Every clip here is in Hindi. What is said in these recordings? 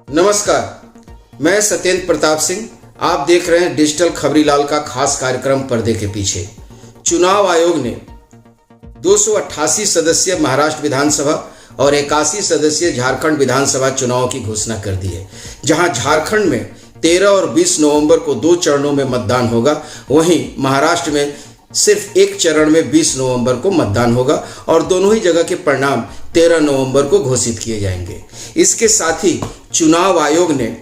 नमस्कार, मैं सत्येंद्र प्रताप सिंह। आप देख रहे हैं डिजिटल खबरीलाल का खास कार्यक्रम पर्दे के पीछे। चुनाव आयोग ने 288 सदस्यीय महाराष्ट्र विधानसभा और 81 सदस्यीय झारखंड विधानसभा चुनाव की घोषणा कर दी है, जहां झारखंड में 13 और 20 नवंबर को 2 चरणों में मतदान होगा। वहीं महाराष्ट्र में सिर्फ एक चरण में 20 नवंबर को मतदान होगा और दोनों ही जगह के परिणाम 13 नवंबर को घोषित किए जाएंगे। इसके साथ ही चुनाव आयोग ने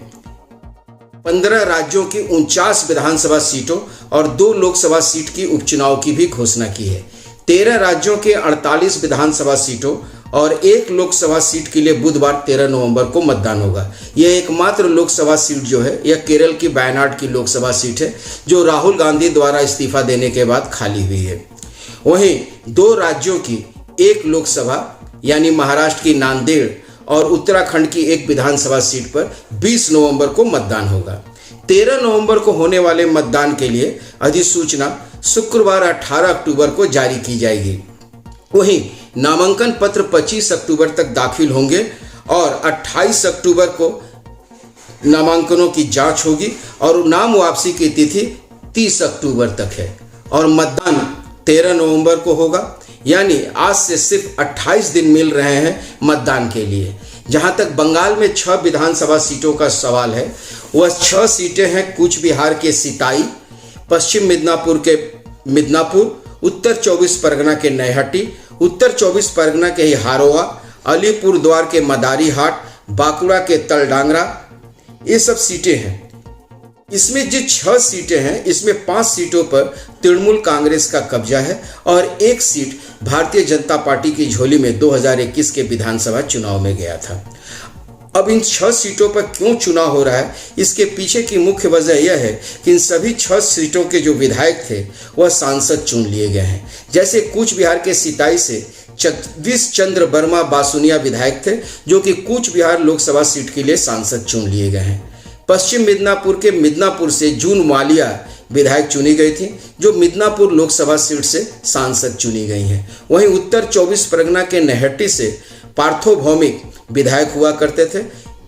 15 राज्यों की 49 विधानसभा सीटों और 2 लोकसभा सीट की उपचुनाव की भी घोषणा की है। 13 राज्यों के 48 विधानसभा सीटों और 1 लोकसभा सीट के लिए बुधवार 13 नवंबर को मतदान होगा। यह एकमात्र लोकसभा सीट जो है यह केरल की वायनाड की लोकसभा सीट है, जो राहुल गांधी द्वारा इस्तीफा देने के बाद खाली हुई है। वहीं 2 राज्यों की 1 लोकसभा यानी महाराष्ट्र की नांदेड़ और उत्तराखंड की 1 विधानसभा सीट पर 20 नवंबर को मतदान होगा। 13 नवंबर को होने वाले मतदान के लिए अधिसूचना शुक्रवार 18 अक्टूबर को जारी की जाएगी। वहीं नामांकन पत्र 25 अक्टूबर तक दाखिल होंगे और 28 अक्टूबर को नामांकनों की जांच होगी और नाम वापसी की तिथि 30 अक्टूबर तक है और मतदान 13 नवंबर को होगा। यानी आज से सिर्फ 28 दिन मिल रहे हैं मतदान के लिए। जहां तक बंगाल में 6 विधानसभा सीटों का सवाल है, वह 6 सीटें हैं कूच बिहार के सिताई, पश्चिम मिदनापुर के मिदनापुर, उत्तर 24 परगना के नैहट्टी, उत्तर 24 परगना के हारोआ, अलीपुर द्वार के मदारी हाट, बांकुड़ा के तलडांगरा, ये सब सीटें हैं। इसमें जो 6 सीटें हैं, इसमें 5 सीटों पर तृणमूल कांग्रेस का कब्जा है और 1 सीट भारतीय जनता पार्टी की झोली में 2021 के विधानसभा चुनाव में गया था। अब इन 6 सीटों पर क्यों चुनाव हो रहा है, इसके पीछे की मुख्य वजह यह है कि इन सभी 6 सीटों के जो विधायक थे वह सांसद चुन लिए गए हैं। जैसे कूच बिहार के सिताई से जगदीश चंद्र वर्मा बासुनिया विधायक थे, जो कि कूच बिहार लोकसभा सीट के लिए सांसद चुन लिए गए हैं। पश्चिम मिदनापुर के मिदनापुर से जून मालिया विधायक चुनी गई थी, जो मिदनापुर लोकसभा सीट से सांसद चुनी गई हैं। वहीं उत्तर 24 परगना के नैहट्टी से पार्थो भौमिक विधायक हुआ करते थे।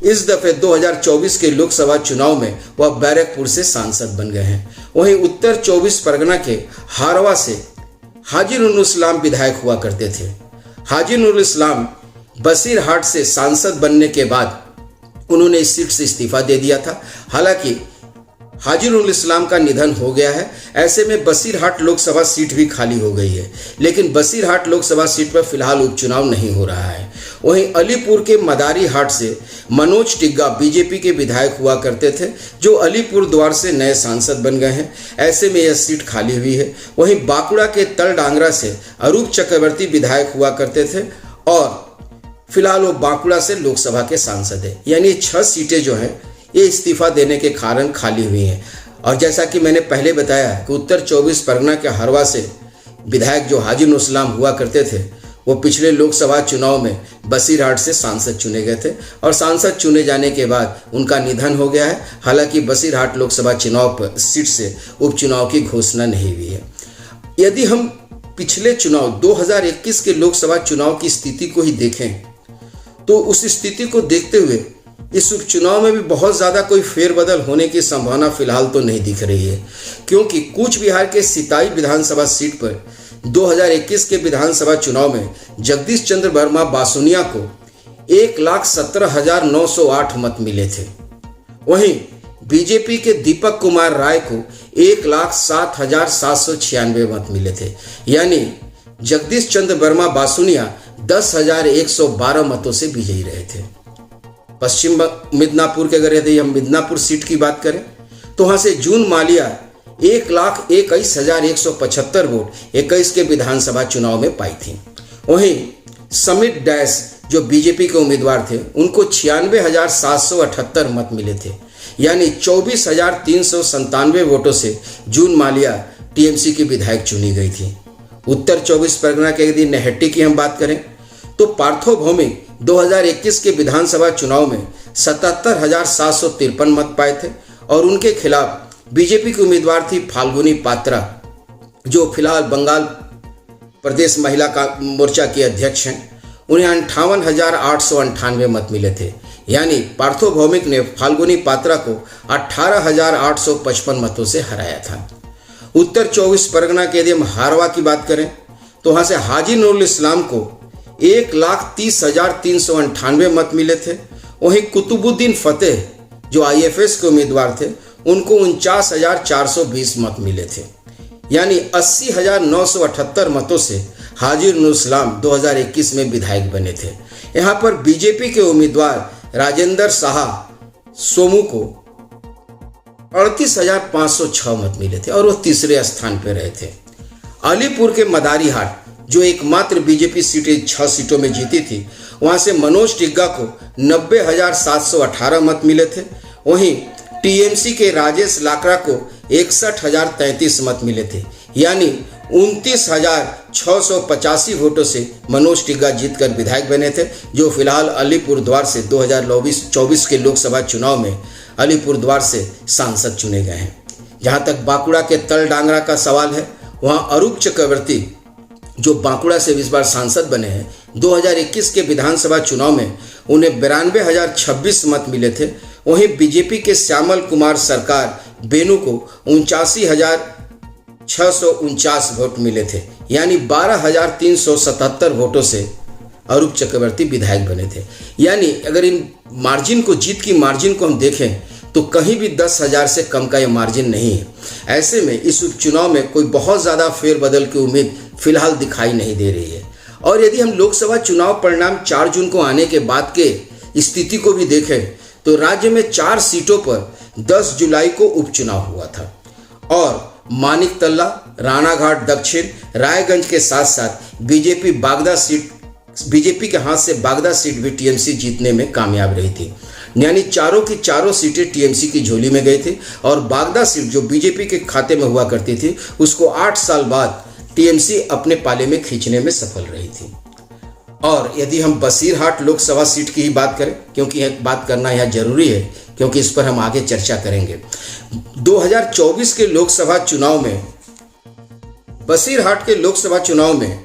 इस दफे 2024 के लोकसभा चुनाव में वह बैरकपुर से सांसद बन गए हैं। वहीं उत्तर 24 परगना के हारवा से हाजी नूरुल इस्लाम विधायक हुआ करते थे। हाजी नूरुल इस्लाम बसीरहाट से सांसद बनने के बाद उन्होंने इस सीट से इस्तीफा दे दिया था। हालांकि हाजी नूरुल इस्लाम का निधन हो गया है, ऐसे में बसीरहाट लोकसभा सीट भी खाली हो गई है, लेकिन बसीरहाट लोकसभा सीट पर फिलहाल उपचुनाव नहीं हो रहा है। वहीं अलीपुर के मदारी हाट से मनोज टिग्गा बीजेपी के विधायक हुआ करते थे, जो अलीपुर द्वार से नए सांसद बन गए हैं, ऐसे में यह सीट खाली हुई है। वहीं बांकुड़ा के तलडांगरा से अरूप चक्रवर्ती विधायक हुआ करते थे और फिलहाल वो बांकुड़ा से लोकसभा के सांसद है। यानी 6 सीटें जो हैं ये इस्तीफा देने के कारण खाली हुई हैं। और जैसा कि मैंने पहले बताया कि उत्तर 24 परगना के हरवा से विधायक जो हाजी नूरुल इस्लाम हुआ करते थे, वो पिछले लोकसभा चुनाव में बसीरहाट से सांसद चुने गए थे और सांसद चुने जाने के बाद उनका निधन हो गया है। हालांकि बसीरहाट लोकसभा चुनाव पर सीट से उपचुनाव की घोषणा नहीं हुई है। यदि हम पिछले चुनाव 2021 के लोकसभा चुनाव की स्थिति को ही देखें तो उस स्थिति को देखते हुए इस उपचुनाव में भी बहुत ज़्यादा कोई फेरबदल होने की संभावना फिलहाल तो नहीं दिख रही है, क्योंकि कूच बिहार के सिताई विधानसभा सीट पर 2021 के विधानसभा चुनाव में जगदीश चंद्र वर्मा बासुनिया को 1,17,908 मत मिले थे। वहीं बीजेपी के दीपक कुमार राय को 1,07,796 मत मिले थे। यानी जगदीश चंद्र वर्मा बासुनिया 10,112 मतों से विजयी रहे थे। पश्चिम मिदनापुर के अगर यदि हम मिदनापुर सीट की बात करें तो वहां से जून मालिया 1,21,175 वोट 21 के विधानसभा चुनाव में पाई थी। वहीं समित डैश जो बीजेपी के उम्मीदवार थे, उनको 96,778 मत मिले थे। यानी 24,397 वोटों से जून मालिया टीएमसी की विधायक चुनी गई थी। उत्तर 24 परगना के यदि नैहट्टी की हम बात करें तो पार्थो भौमिक 2021 के विधानसभा चुनाव में 77,753 मत पाए थे और उनके खिलाफ बीजेपी की उम्मीदवार थी फाल्गुनी पात्रा, जो फिलहाल बंगाल प्रदेश महिला मोर्चा की अध्यक्ष हैं। उन्हें 58,898 मत मिले थे। यानी पार्थोभौमिक ने फाल्गुनी पात्रा को 18,855 मतों से हराया था। उत्तर 24 परगना के यदि हम हारवा की बात करें तो वहां से हाजी नूरुल इस्लाम को 1,30,398 मत मिले थे। वहीं कुतुबुद्दीन फतेह जो IFS के उम्मीदवार थे उनको 49,420 मत मिले थे। यानी 80,978 मतों से हाजी नूरुल इस्लाम 2021 में विधायक बने थे। यहाँ पर बीजेपी के उम्मीदवार राजेंद्र शाह सोमू को 38,506 मत मिले थे और वो तीसरे स्थान पर रहे थे। अलीपुर के मदारीहाट जो एकमात्र बीजेपी सीटें 6 सीटों में जीती थी, वहां से मनोज टिग्गा को 90,718 मत मिले थे। वहीं TMC के राजेश लाकड़ा को 61,033 मत मिले थे। यानी 29,685 वोटों से मनोज टिग्गा जीतकर विधायक बने थे, जो फिलहाल अलीपुर द्वार से 2024 के लोकसभा चुनाव में अलीपुर द्वार से सांसद चुने गए हैं। जहां तक बांकुड़ा के तलडांगरा का सवाल है, वहां अरूप चक्रवर्ती जो बांकुड़ा से इस बार सांसद बने हैं, 2021 के विधानसभा चुनाव में उन्हें 92,026 मत मिले थे। वहीं बीजेपी के श्यामल कुमार सरकार बेनू को 79,649 वोट मिले थे। यानी 12,377 वोटों से अरूप चक्रवर्ती विधायक बने थे। यानी अगर इन मार्जिन को, जीत की मार्जिन को हम देखें तो कहीं भी 10,000 से कम का ये मार्जिन नहीं है। ऐसे में इस उपचुनाव में कोई बहुत ज़्यादा फेरबदल की उम्मीद फिलहाल दिखाई नहीं दे रही है। और यदि हम लोकसभा चुनाव परिणाम 4 जून को आने के बाद के स्थिति को भी देखें तो राज्य में 4 सीटों पर 10 जुलाई को उपचुनाव हुआ था और मानिकतल्ला, राणाघाट दक्षिण, रायगंज के साथ साथ बीजेपी के हाथ से बागदा सीट भी TMC जीतने में कामयाब रही थी। यानी चारों की चारों सीटें TMC की झोली में गई थी और बागदा सीट जो बीजेपी के खाते में हुआ करती थी उसको 8 साल बाद TMC अपने पाले में खींचने में सफल रही थी। और यदि हम बसीरहाट लोकसभा सीट की ही बात करें, क्योंकि यह बात करना यहाँ जरूरी है क्योंकि इस पर हम आगे चर्चा करेंगे। 2024 के लोकसभा चुनाव में, बसीरहाट के लोकसभा चुनाव में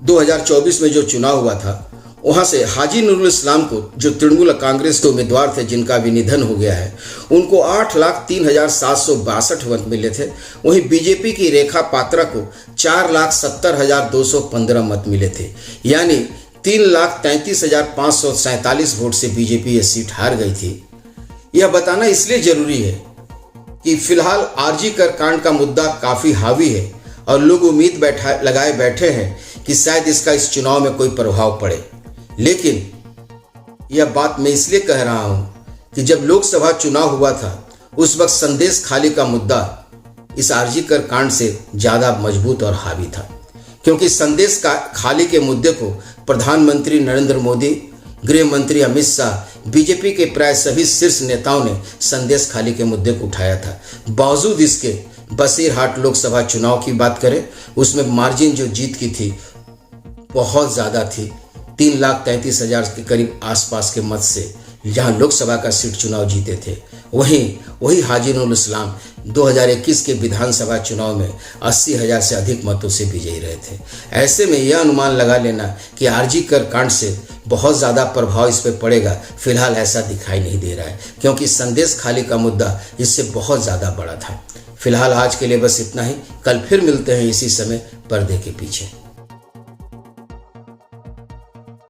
2024 में जो चुनाव हुआ था, वहां से हाजी नूरुल इस्लाम को, जो तृणमूल कांग्रेस के उम्मीदवार थे जिनका भी निधन हो गया है, उनको 8,03,762 मत मिले थे। वहीं बीजेपी की रेखा पात्रा को 4,70,215 मत मिले थे। यानी 3,33,547 वोट से बीजेपी ये सीट हार गई थी। यह बताना इसलिए जरूरी है कि फिलहाल RG कर कांड का मुद्दा काफी हावी है और लोग उम्मीद लगाए बैठे हैं कि शायद इसका इस चुनाव में कोई प्रभाव पड़े। लेकिन यह बात मैं इसलिए कह रहा हूं कि जब लोकसभा चुनाव हुआ था उस वक्त संदेश खाली का मुद्दा इस RG कर कांड से ज्यादा मजबूत और हावी था, क्योंकि संदेश खाली के मुद्दे को प्रधानमंत्री नरेंद्र मोदी, गृह मंत्री अमित शाह, बीजेपी के प्राय सभी शीर्ष नेताओं ने संदेश खाली के मुद्दे को उठाया था। बावजूद इसके बसीरहाट लोकसभा चुनाव की बात करें, उसमें मार्जिन जो जीत की थी बहुत ज़्यादा थी, 3,33,000 के करीब आसपास के मत से जहां लोकसभा का सीट चुनाव जीते थे, वही हाजी नूरुल इस्लाम 2021 के विधानसभा चुनाव में 80,000 से अधिक मतों से विजयी रहे थे। ऐसे में यह अनुमान लगा लेना कि RG कर कांड से बहुत ज़्यादा प्रभाव इस पर पड़ेगा, फिलहाल ऐसा दिखाई नहीं दे रहा है, क्योंकि संदेश खाली का मुद्दा इससे बहुत ज़्यादा बड़ा था। फिलहाल आज के लिए बस इतना ही। कल फिर मिलते हैं इसी समय पर्दे के पीछे।